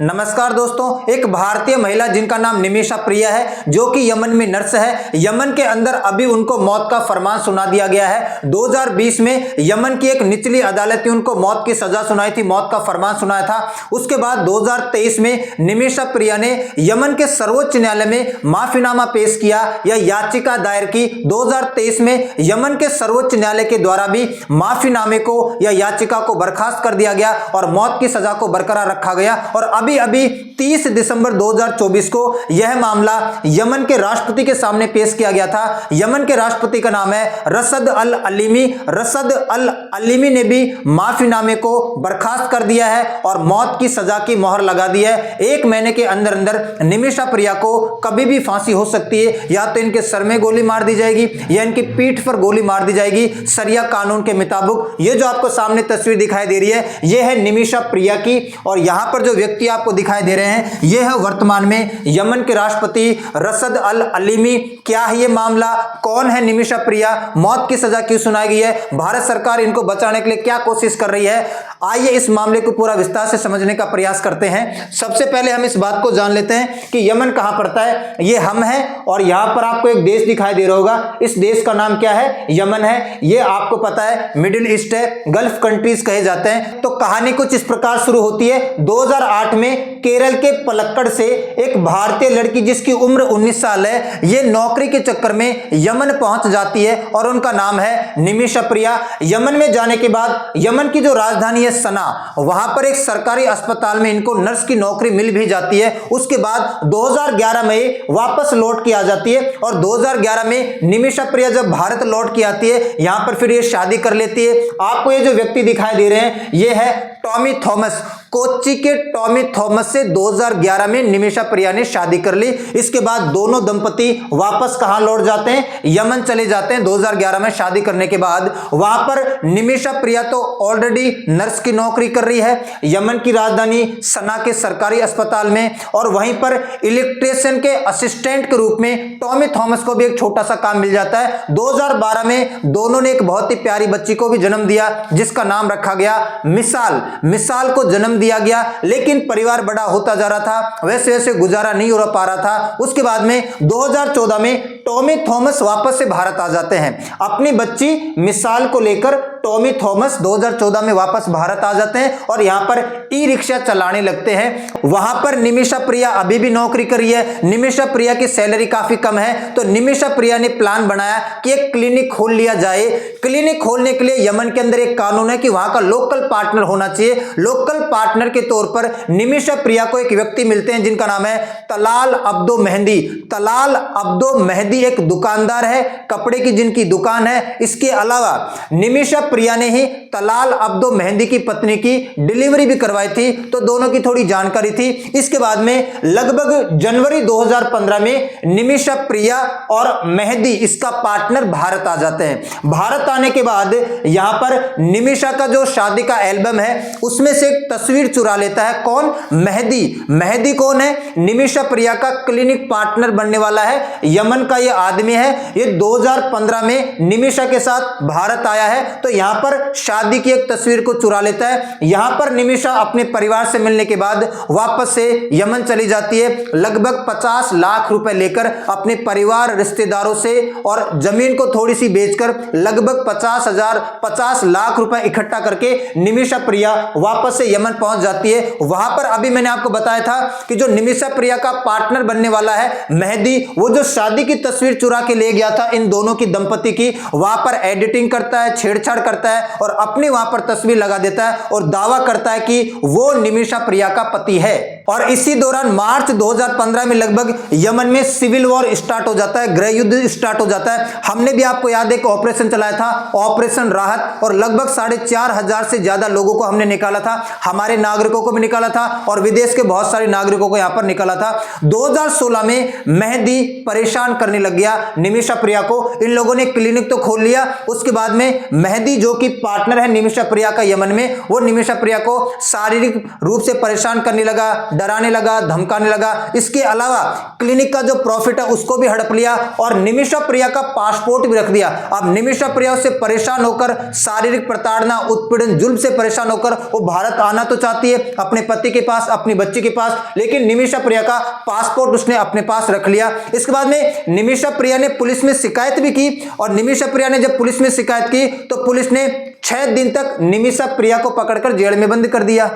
नमस्कार दोस्तों, एक भारतीय महिला जिनका नाम निमिषा प्रिया है, जो कि यमन में नर्स है। यमन के अंदर अभी उनको मौत का फरमान सुना दिया गया है। 2020 में यमन की एक निचली अदालत ने उनको मौत की सजा सुनाई थी, मौत का फरमान सुनाया था। उसके बाद 2023 में निमिषा प्रिया ने यमन के सर्वोच्च न्यायालय में माफीनामा पेश किया या याचिका दायर की। 2023 में यमन के सर्वोच्च न्यायालय के द्वारा भी माफीनामे को या याचिका को बर्खास्त कर दिया गया और मौत की सजा को बरकरार रखा गया। और अभी 30 दिसंबर 2024 को यह मामला यमन के राष्ट्रपति के सामने पेश किया गया था। यमन के राष्ट्रपति का नाम है रशद अल अलीमी। रशद अल अलीमी ने भी माफीनामे को बर्खास्त कर दिया है और मौत की सजा की मोहर लगा दी है। 1 महीने के अंदर अंदर निमिषा प्रिया को कभी भी फांसी हो सकती है, या तो इनके सर में गोली मार दी जाएगी या इनकी पीठ पर गोली मार दी जाएगी शरिया कानून के मुताबिक। ये जो आपको सामने तस्वीर दिखाई दे रही है, यह है निमिषा प्रिया की, और यहां पर जो व्यक्ति आपको दिखाई दे रहे हैं, यह है वर्तमान में यमन के राष्ट्रपति रशद अल अलीमी। क्या है ये मामला, कौन है निमिषा प्रिया, मौत की सजा क्यों सुनाई गई है, भारत सरकार इनको बचाने के लिए क्या कोशिश कर रही है, आइए इस मामले को पूरा विस्तार से समझने का प्रयास करते हैं। सबसे पहले हम इस बात को जान लेते हैं कि यमन कहां पड़ता है। ये हम है और यहां पर आपको एक देश दिखाई दे रहा होगा, इस देश का नाम क्या है, यमन है। ये आपको पता है मिडिल ईस्ट है, गल्फ कंट्रीज कहे जाते हैं। तो कहानी कुछ इस प्रकार शुरू होती है। 2008 में केरल के पलक्कड़ से एक भारतीय लड़की जिसकी उम्र 19 साल है, ये नौकरी के चक्कर में यमन पहुंच जाती है और उनका नाम है निमिषा प्रिया। यमन में जाने के बाद यमन की जो राजधानी है सना, वहां पर एक सरकारी अस्पताल में इनको नर्स की नौकरी मिल भी जाती है। उसके बाद 2011 में वापस लौट के आ जाती है और 2011 में निमिषा प्रिया जब भारत लौट के आती है, यहां पर फिर ये शादी कर लेती है। आपको ये जो व्यक्ति दिखाई दे रहे हैं, ये है टॉमी थॉमस। कोच्चि के टॉमी थॉमस से 2011 में निमिषा प्रिया ने शादी कर ली। इसके बाद दोनों दंपति वापस कहां लौट जाते हैं, यमन चले जाते हैं। 2011 में शादी करने के बाद वहां पर निमिषा प्रिया तो ऑलरेडी नर्स की नौकरी कर रही है यमन की राजधानी सना के सरकारी अस्पताल में, और वहीं पर इलेक्ट्रिशियन के असिस्टेंट के रूप में टॉमी थॉमस को भी एक छोटा सा काम मिल जाता है। 2012 में दोनों ने एक बहुत ही प्यारी बच्ची को भी जन्म दिया, जिसका नाम रखा गया मिसाल। मिसाल को जन्म दिया गया, लेकिन परिवार बड़ा होता जा रहा था, वैसे वैसे गुजारा नहीं हो पा रहा था। उसके बाद में 2014 में टॉमी थॉमस वापस से भारत आ जाते हैं। अपनी बच्ची मिसाल को लेकर टॉमी थॉमस 2014 में वापस भारत आ जाते हैं और यहां पर ई रिक्शा चलाने लगते हैं। वहां पर निमिषा प्रिया अभी भी नौकरी कर रही है। निमिषा प्रिया की सैलरी काफी कम है, तो निमिषा प्रिया ने प्लान बनाया कि एक क्लिनिक खोल लिया जाए। क्लिनिक खोलने के लिए यमन के अंदर एक कानून है कि वहां का लोकल पार्टनर होना चाहिए। लोकल पार्टनर के तौर पर निमिषा प्रिया को एक व्यक्ति मिलते हैं जिनका नाम है तलाल अब्दो मेहंदी। तलाल अब्दो मेहंदी एक दुकानदार है, कपड़े की जिनकी दुकान है। इसके अलावा निमिषा प्रिया ने ही तलाल अब्दो मेहंदी की पत्नी की डिलीवरी भी करवाई थी, तो दोनों की थोड़ी जानकारी थी। इसके बाद में लगभग जनवरी 2015 में निमिषा प्रिया और मेहंदी इसका पार्टनर भारत आ जाते हैं। भारत आने के बाद यहां पर निमिषा का जो शादी का एल्बम है, उसमें से एक तस्वीर चुरा लेता है। कौन? मेहंदी। मेहंदी कौन है? निमिषा प्रिया का क्लिनिक पार्टनर बनने वाला है, यमन का यह आदमी है। ये 2015 में निमिषा के साथ भारत आया है, तो यहां पर शादी की एक तस्वीर को चुरा लेता है। यहां पर निमिषा अपने परिवार से मिलने के बाद वापस से यमन चली जाती है, लगभग 50 लाख रुपए लेकर अपने परिवार रिश्तेदारों से, और जमीन को थोड़ी सी बेचकर लगभग 50 लाख रुपए इकट्ठा करके निमिषा प्रिया वापस से यमन पहुंच जाती है। वहां पर अभी मैंने आपको बताया था कि जो निमिषा प्रिया का पार्टनर बनने वाला है मेहंदी, वो जो शादी की तस्वीर चुरा के ले गया था इन दोनों की दंपति की, वहां पर एडिटिंग करता है, छेड़छाड़ करता है और अपनी वहां पर तस्वीर लगा देता है और दावा करता है कि वो निमिषा प्रिया का पति है। और इसी दौरान मार्च 2015 में लगभग यमन में सिविल वॉर स्टार्ट हो जाता है, गृह युद्ध स्टार्ट हो जाता है। हमने भी आपको याद है एक ऑपरेशन चलाया था, ऑपरेशन राहत, और लगभग 4,500 से ज्यादा लोगों को हमने निकाला था। हमारे नागरिकों को भी निकाला था और विदेश के बहुत सारे नागरिकों को यहां पर निकाला था। 2016 में मेहंदी परेशान करने लग गया निमिषा प्रिया को। इन लोगों ने क्लिनिक तो खोल लिया, उसके बाद में मेहंदी जो कि पार्टनर है निमिषा प्रिया का यमन में, वो निमिषा प्रिया को शारीरिक रूप से परेशान करने लगा, डराने लगा, धमकाने लगा। इसके अलावा क्लिनिक का जो प्रॉफिट है उसको भी हड़प लिया और निमिषा प्रिया का पासपोर्ट भी रख दिया। अब निमिषा प्रिया से परेशान होकर, शारीरिक प्रताड़ना, उत्पीड़न, जुल्म से परेशान होकर वो भारत आना तो चाहती है अपने पति के पास, अपनी बच्ची के पास, लेकिन निमिषा प्रिया का पासपोर्ट उसने अपने पास रख लिया। इसके बाद में निमिषा प्रिया ने पुलिस में शिकायत भी की और निमिषा प्रिया ने जब पुलिस में शिकायत की तो पुलिस ने 6 दिन तक निमिषा प्रिया को पकड़कर जेल में बंद कर दिया,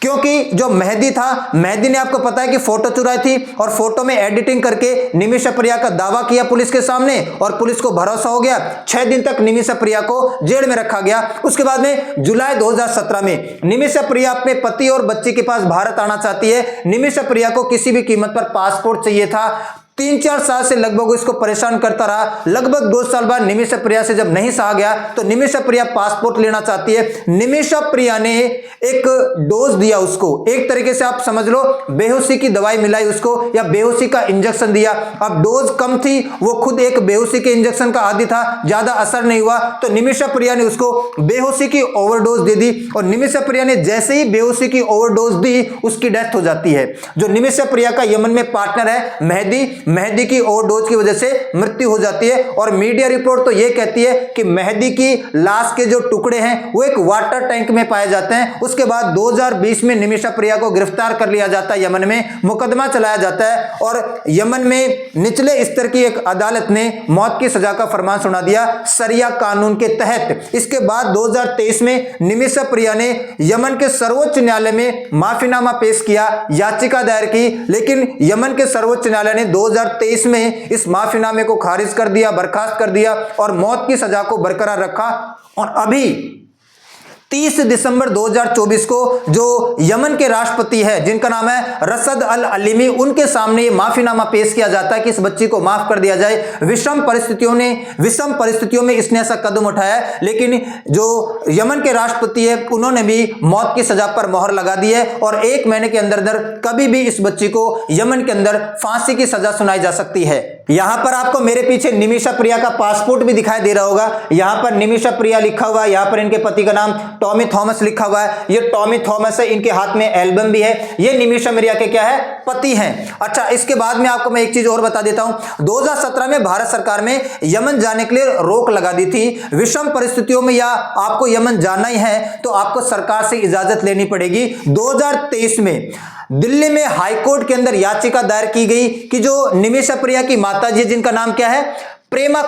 क्योंकि जो मेहदी था, मेहदी ने आपको पता है कि फोटो चुराई थी और फोटो में एडिटिंग करके निमिषा प्रिया का दावा किया पुलिस के सामने और पुलिस को भरोसा हो गया। 6 दिन तक निमिषा प्रिया को जेल में रखा गया। उसके बाद में जुलाई 2017 में निमिषा प्रिया अपने पति और बच्ची के पास भारत आना चाहती है। निमिषा प्रिया को किसी भी कीमत पर पासपोर्ट चाहिए था। 3-4 साल से लगभग इसको परेशान करता रहा। लगभग 2 साल बाद निमिषा प्रिया से जब नहीं सहा गया तो निमिषा प्रिया पासपोर्ट लेना चाहती है। निमिषा प्रिया ने एक डोज दिया उसको, एक तरीके से आप समझ लो बेहोशी की दवाई मिलाई उसको या बेहोशी का इंजेक्शन दिया। अब डोज कम थी, वो खुद एक बेहोशी के इंजेक्शन का आदी था, ज्यादा असर नहीं हुआ तो निमिषा प्रिया ने उसको बेहोशी की ओवरडोज दे दी और निमिषा प्रिया ने जैसे ही बेहोशी की ओवरडोज दी उसकी डेथ हो जाती है। जो निमिषा प्रिया का यमन में पार्टनर है मेहदी की ओवरडोज की वजह से मृत्यु हो जाती है और मीडिया रिपोर्ट तो यह कहती है कि मेहदी की लाश के जो टुकड़े हैं वो एक वाटर टैंक में पाए जाते हैं। उसके बाद 2020 में निमिषा प्रिया को गिरफ्तार कर लिया जाता है, यमन में मुकदमा चलाया जाता है और यमन में निचले स्तर की एक अदालत ने मौत की सजा का फरमान सुना दिया शरिया कानून के तहत। इसके बाद 2023 में निमिषा प्रिया ने यमन के सर्वोच्च न्यायालय में माफीनामा पेश किया, याचिका दायर की, लेकिन यमन के सर्वोच्च न्यायालय ने 2023 में इस माफीनामे को खारिज कर दिया, बर्खास्त कर दिया और मौत की सजा को बरकरार रखा। और अभी 30 दिसंबर 2024 को जो यमन के राष्ट्रपति है जिनका नाम है रशद अल अलीमी, उनके सामने ये माफीनामा पेश किया जाता है कि इस बच्ची को माफ कर दिया जाए। विषम परिस्थितियों में इसने ऐसा कदम उठाया, लेकिन जो यमन के राष्ट्रपति है उन्होंने भी मौत की सजा पर मोहर लगा दी है और 1 महीने के अंदर कभी भी इस बच्ची को यमन के अंदर फांसी की सजा सुनाई जा सकती है। यहां पर आपको मेरे पीछे निमिषा प्रिया का पासपोर्ट भी दिखाई दे रहा होगा। यहां पर निमिषा प्रिया लिखा हुआ है, यहां पर इनके पति का नाम टॉमी थॉमस लिखा हुआ है। ये टॉमी थॉमस है, इनके हाथ में एल्बम भी है। ये निमिषा प्रिया के क्या है, पति हैं। अच्छा, इसके बाद में आपको मैं एक चीज और बता देता हूं। 2017 में भारत सरकार में यमन जाने के लिए रोक लगा दी थी। विषम परिस्थितियों में या आपको यमन जाना ही है तो आपको सरकार से इजाजत लेनी पड़ेगी। 2023 में दिल्ली में हाईकोर्ट के अंदर याचिका दायर की गई कि जो निमिषा प्रिया की माताजी जिनका नाम क्या है, प्रेमा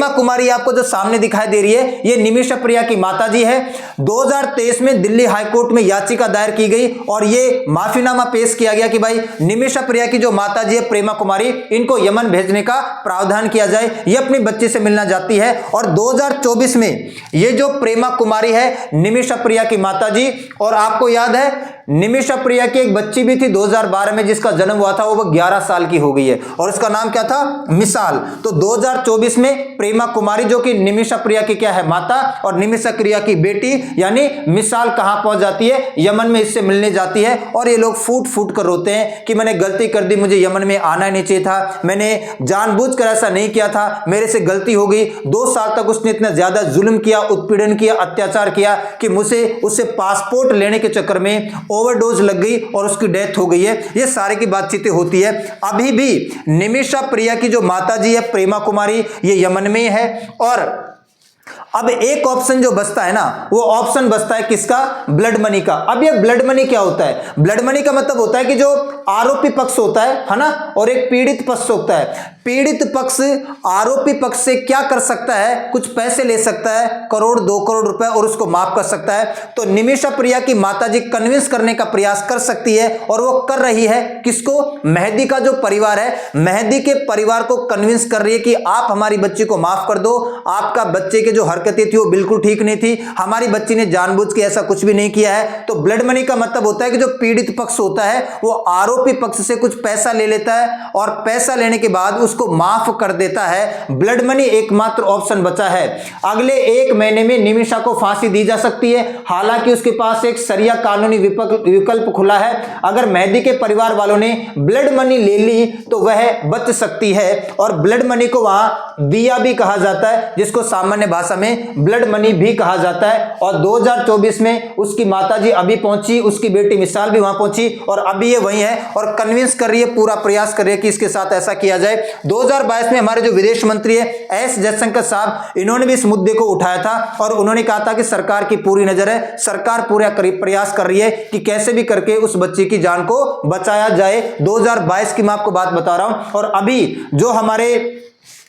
कुमारी आपको जो सामने दिखाई दे रही है, ये निमिषा प्रिया की माताजी है। 2023 में दिल्ली हाईकोर्ट में याचिका दायर की गई और ये माफीनामा पेश किया गया कि भाई निमिषा प्रिया की जो माताजी है प्रेमा कुमारी, इनको यमन भेजने का प्रावधान किया जाए। ये अपनी बच्ची से मिलना चाहती है। और 2024 में ये जो प्रेमा कुमारी है निमिषा प्रिया की माताजी, और आपको याद है निमिषा प्रिया की एक बच्ची भी थी 2012 में जिसका जन्म हुआ था, वो 11 साल की हो गई है और उसका नाम क्या था, मिसाल। तो 2024 में प्रेमा कुमारी जो कि निमिषा प्रिया की क्या है, माता, और निमिषा प्रिया की बेटी यानी मिसाल कहां पहुंच जाती है, यमन में इससे मिलने जाती है। और ये लोग फूट फूट कर रोते हैं कि मैंने गलती कर दी, मुझे यमन में आना नहीं चाहिए था, मैंने जानबूझकर ऐसा नहीं किया था, मेरे से गलती हो गई। 2 साल तक उसने इतना ज्यादा जुल्म किया, उत्पीड़न किया, अत्याचार किया कि मुझे उससे पासपोर्ट लेने के चक्कर में ओवरडोज लग गई और उसकी डेथ हो गई है। ये सारे की बातचीतें होती है। अभी भी निमिषा प्रिया की जो माताजी है प्रेमा कुमारी, ये यमन में है। और अब एक ऑप्शन जो बचता है ना, वो ऑप्शन बचता है किसका, ब्लड मनी का। अब ये ब्लड मनी क्या होता है, ब्लड मनी का मतलब होता है कि जो आरोपी पक्ष होता है ना, और एक पीड़ित पक्ष होता है। पीड़ित पक्ष आरोपी पक्ष से क्या कर सकता है, कुछ पैसे ले सकता है, 1 करोड़ 2 करोड़ रुपए, और उसको माफ कर सकता है। तो निमिषा प्रिया की माताजी कन्विंस करने का प्रयास कर सकती है और वो कर रही है। किसको, मेहदी का जो परिवार है, मेहदी के परिवार को कन्विंस कर रही है कि आप हमारी बच्ची को माफ कर दो, आपका बच्चे के जो हरकतें थी वो बिल्कुल ठीक नहीं थी, हमारी बच्ची ने जानबूझ के ऐसा कुछ भी नहीं किया है। तो ब्लड मनी का मतलब होता है कि जो पीड़ित पक्ष होता है वो आरोपी पक्ष से कुछ पैसा ले लेता है और पैसा लेने के बाद उसको माफ कर देता है। ब्लड मनी एकमात्र ऑप्शन बचा है। अगले 1 महीने में निमिषा को फांसी दी जा सकती है, हालांकि उसके पास एक शरिया कानूनी विकल्प खुला है। अगर मेहदी के परिवार वालों ने ब्लड मनी ले ली तो वह बच सकती है। और ब्लड मनी को वहां दिया भी कहा जाता है, जिसको सामान्य भाषा में उन्हें ब्लड मनी भी कहा जाता है। और 2024 में उसकी माताजी अभी पहुंची, उसकी बेटी मिसाल भी वहां पहुंची और अभी ये वही है और कन्विंस कर रही है, पूरा प्रयास कर रही है कि इसके साथ ऐसा किया जाए। 2022 में हमारे जो विदेश मंत्री है एस जयशंकर साहब, इन्होंने भी इस मुद्दे को उठाया था और उन्होंने कहा था कि सरकार की पूरी नजर है, सरकार पूरा प्रयास कर रही है कि कैसे भी करके उस बच्ची की जान को बचाया जाए। 2022 की मैं आपको बात बता रहा हूं। और अभी जो हमारे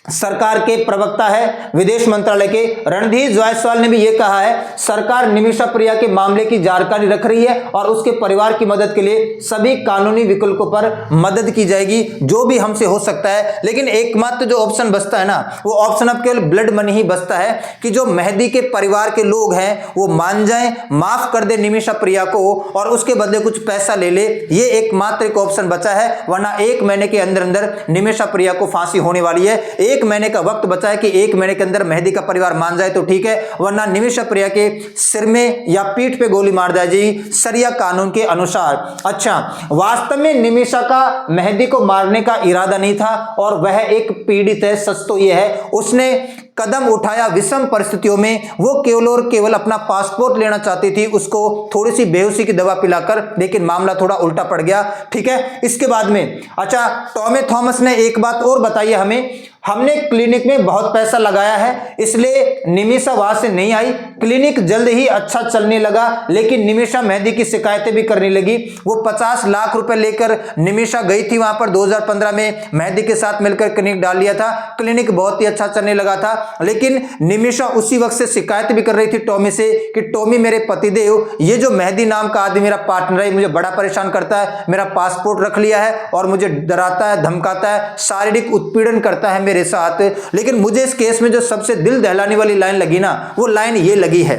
सरकार के प्रवक्ता है विदेश मंत्रालय के रणधीर जायसवाल ने भी यह कहा है, सरकार निमिषा प्रिया के मामले की जानकारी रख रही है और उसके परिवार की मदद के लिए सभी कानूनी विकल्पों पर मदद की जाएगी जो भी हमसे हो सकता है। लेकिन एकमात्र जो ऑप्शन बचता है ना, वो ऑप्शन अब केवल ब्लड मनी ही बचता है कि जो मेहदी के परिवार के लोग हैं वो मान जाएं, माफ कर दे निमिषा प्रिया को और उसके बदले कुछ पैसा ले ले। ये एकमात्र एक ऑप्शन बचा है, वरना 1 महीने के अंदर अंदर निमिषा प्रिया को फांसी होने वाली है। 1 महीने का वक्त बचा है कि 1 महीने के अंदर मेहदी का परिवार मान जाए तो ठीक है, वरना निमिषा प्रिया के सिर में या पीठ पे गोली मार दी जाएगी शरिया कानून के अनुसार। अच्छा, वास्तव में निमिषा का मेहदी को मारने का इरादा नहीं था और वह एक पीड़ित है। सच तो यह है उसने कदम उठाया विषम परिस्थितियों में, वो केवल और केवल अपना पासपोर्ट लेना चाहती थी, उसको थोड़ी सी बेहोशी की दवा पिलाकर, लेकिन मामला थोड़ा उल्टा पड़ गया। ठीक है, इसके बाद में अच्छा टॉमी थॉमस ने एक बात और बताई है हमें, हमने क्लिनिक में बहुत पैसा लगाया है इसलिए निमिषा वहां से नहीं आई। क्लिनिक जल्द ही अच्छा चलने लगा लेकिन निमिषा मेहदी की शिकायतें भी करने लगी। वो 50 लाख रुपए लेकर निमिषा गई थी वहां पर 2015 में, मेहदी के साथ मिलकर क्लिनिक डाल लिया था, क्लिनिक बहुत ही अच्छा चलने लगा था। लेकिन निमिषा उसी वक्त से शिकायत भी कर रही थी टॉमी से कि टॉमी मेरे पतिदेव, ये जो मेहदी नाम का आदमी मेरा पार्टनर है मुझे बड़ा परेशान करता है, मेरा पासपोर्ट रख लिया है और मुझे डराता है, धमकाता है, शारीरिक उत्पीड़न करता है मेरे साथ। लेकिन मुझे इस केस में जो सबसे दिल दहलाने वाली लाइन लगी ना, वो लाइन ये लगी है।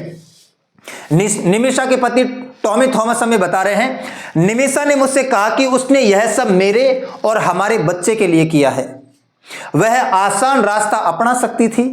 निमिषा के पति टॉमी थॉमस हमें बता रहे हैं, निमिषा ने मुझसे कहा कि उसने यह सब मेरे और हमारे बच्चे के लिए किया है। वह आसान रास्ता अपना सकती थी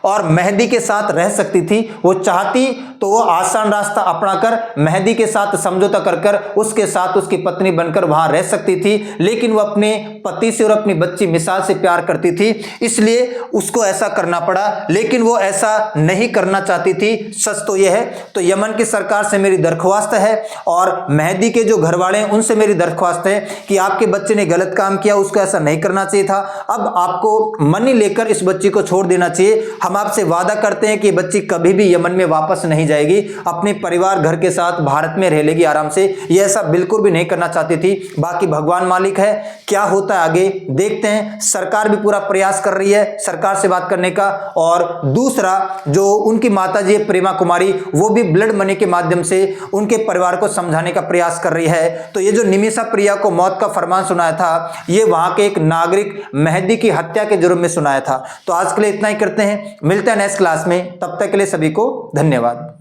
और मेहदी के साथ रह सकती थी। वो चाहती तो वो आसान रास्ता अपनाकर मेहदी के साथ समझौता कर उसके साथ उसकी पत्नी बनकर वहां रह सकती थी, लेकिन वो अपने पति से और अपनी बच्ची मिसाल से प्यार करती थी, इसलिए उसको ऐसा करना पड़ा। लेकिन वो ऐसा नहीं करना चाहती थी, सच तो यह है। तो यमन की सरकार से मेरी दरख्वास्त है और मेहदी के जो घर वाले हैं उनसे मेरी दरख्वास्त है कि आपके बच्चे ने गलत काम किया, उसको ऐसा नहीं करना चाहिए था। अब आपको मनी लेकर इस बच्ची को छोड़ देना चाहिए। हम आपसे वादा करते हैं कि बच्ची कभी भी यमन में वापस नहीं जाएगी, अपने परिवार घर के साथ भारत में रह लेगी आराम से। ये ऐसा बिल्कुल भी नहीं करना चाहती थी। बाकी भगवान मालिक है, क्या होता है आगे देखते हैं। सरकार भी पूरा प्रयास कर रही है सरकार से बात करने का। और दूसरा जो उनकी माताजी प्रेमा कुमारी, वो भी ब्लड मनी के माध्यम से उनके परिवार को समझाने का प्रयास कर रही है। तो ये जो निमिषा प्रिया को मौत का फरमान सुनाया था, ये वहां के एक नागरिक मेहदी की हत्या के जुर्म में सुनाया था। तो आज के लिए इतना ही करते हैं, मिलते हैं नेक्स्ट क्लास में, तब तक के लिए सभी को धन्यवाद।